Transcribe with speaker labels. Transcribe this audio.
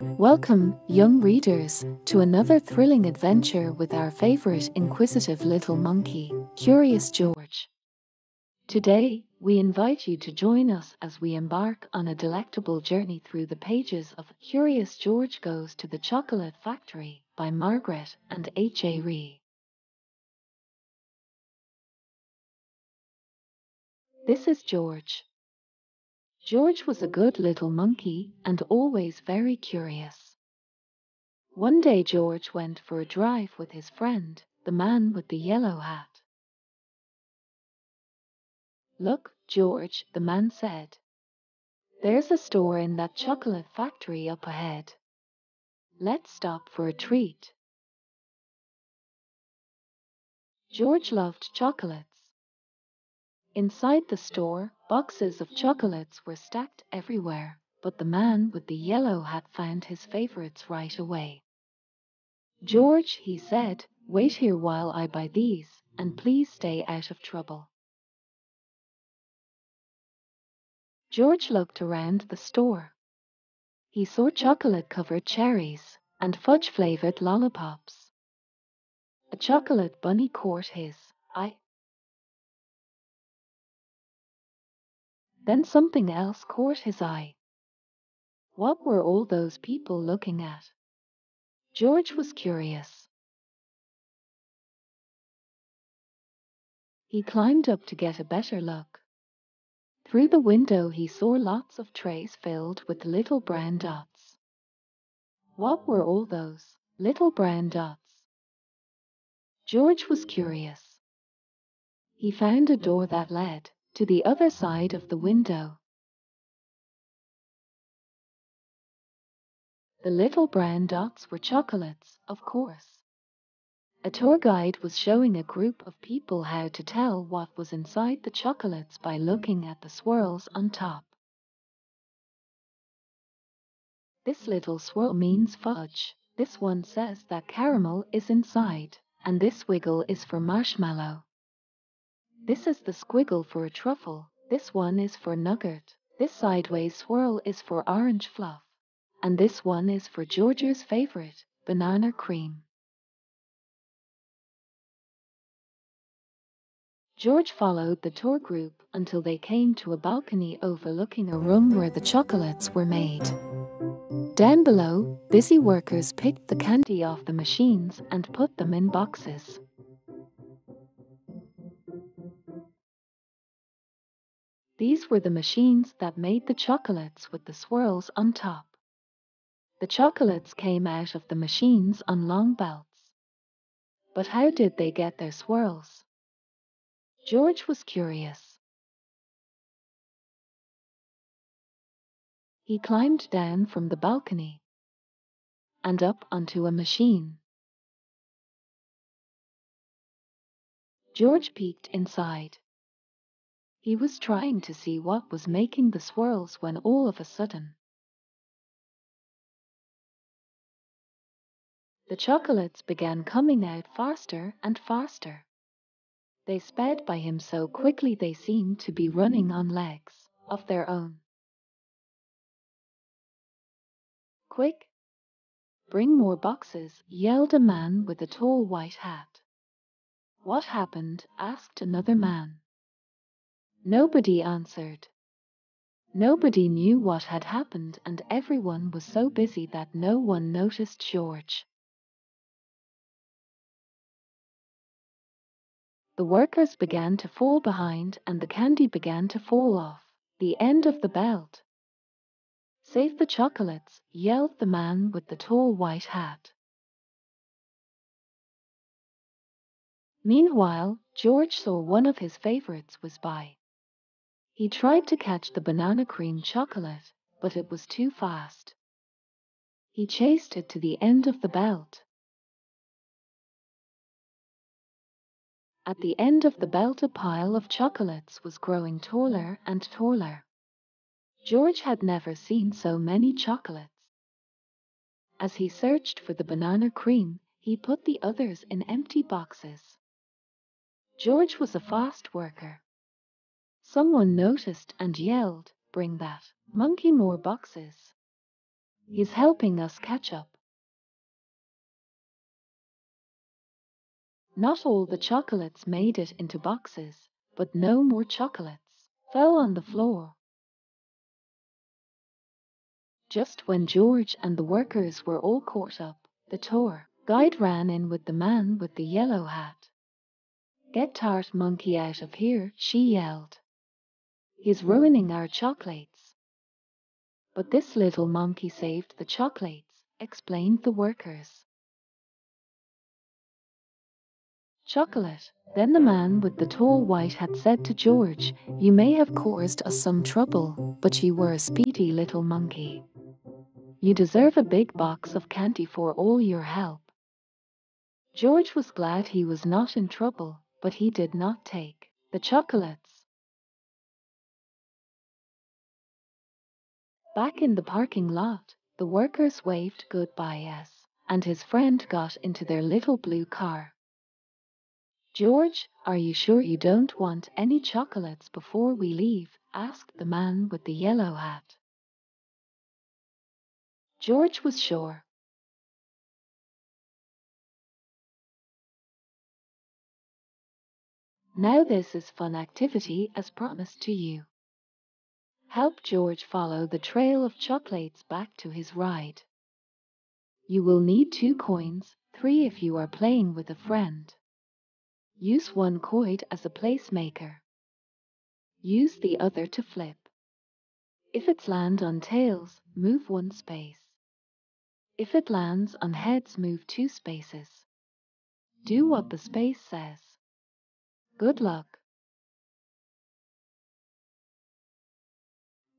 Speaker 1: Welcome, young readers, to another thrilling adventure with our favorite inquisitive little monkey, Curious George. Today, we invite you to join us as we embark on a delectable journey through the pages of Curious George Goes to the Chocolate Factory by Margret and H.A. This is George. George was a good little monkey and always very curious. One day George went for a drive with his friend, the man with the yellow hat. "Look, George," the man said. "There's a store in that chocolate factory up ahead. Let's stop for a treat." George loved chocolates. Inside the store, boxes of chocolates were stacked everywhere, but the man with the yellow hat found his favorites right away. "George," he said, "wait here while I buy these, and please stay out of trouble." George looked around the store. He saw chocolate-covered cherries and fudge-flavored lollipops. A chocolate bunny caught his eye. Then something else caught his eye. What were all those people looking at? George was curious. He climbed up to get a better look. Through the window he saw lots of trays filled with little brown dots. What were all those little brown dots? George was curious. He found a door that led to the other side of the window. The little brown dots were chocolates, of course. A tour guide was showing a group of people how to tell what was inside the chocolates by looking at the swirls on top. "This little swirl means fudge. This one says that caramel is inside, and this wiggle is for marshmallow. This is the squiggle for a truffle. This one is for nugget. This sideways swirl is for orange fluff. And this one is for George's favorite, banana cream." George followed the tour group until they came to a balcony overlooking a room where the chocolates were made. Down below, busy workers picked the candy off the machines and put them in boxes. These were the machines that made the chocolates with the swirls on top. The chocolates came out of the machines on long belts. But how did they get their swirls? George was curious. He climbed down from the balcony and up onto a machine. George peeked inside. He was trying to see what was making the swirls when all of a sudden, the chocolates began coming out faster and faster. They sped by him so quickly they seemed to be running on legs of their own. "Quick! Bring more boxes," yelled a man with a tall white hat. "What happened?" asked another man. Nobody answered. Nobody knew what had happened, and everyone was so busy that no one noticed George. The workers began to fall behind and the candy began to fall off the end of the belt. "Save the chocolates," yelled the man with the tall white hat. Meanwhile, George saw one of his favorites whiz by. He tried to catch the banana cream chocolate, but it was too fast. He chased it to the end of the belt. At the end of the belt, a pile of chocolates was growing taller and taller. George had never seen so many chocolates. As he searched for the banana cream, he put the others in empty boxes. George was a fast worker. Someone noticed and yelled, "Bring that monkey more boxes." He's helping us catch up. Not all the chocolates made it into boxes, but no more chocolates fell on the floor. Just when George and the workers were all caught up, the tour guide ran in with the man with the yellow hat. "Get Tart Monkey out of here," she yelled. "He's ruining our chocolates." "But this little monkey saved the chocolates," explained the workers. "Chocolate." Then the man with the tall white hat said to George, "You may have caused us some trouble, but you were a speedy little monkey. You deserve a big box of candy for all your help." George was glad he was not in trouble, but he did not take the chocolates. Back in the parking lot, the workers waved goodbye as, and his friend got into their little blue car. "George, are you sure you don't want any chocolates before we leave?" asked the man with the yellow hat. George was sure. Now this is fun activity as promised to you. Help George follow the trail of chocolates back to his ride. You will need 2 coins, 3 if you are playing with a friend. Use one coin as a placemaker. Use the other to flip. If it lands on tails, move 1 space. If it lands on heads, move 2 spaces. Do what the space says. Good luck.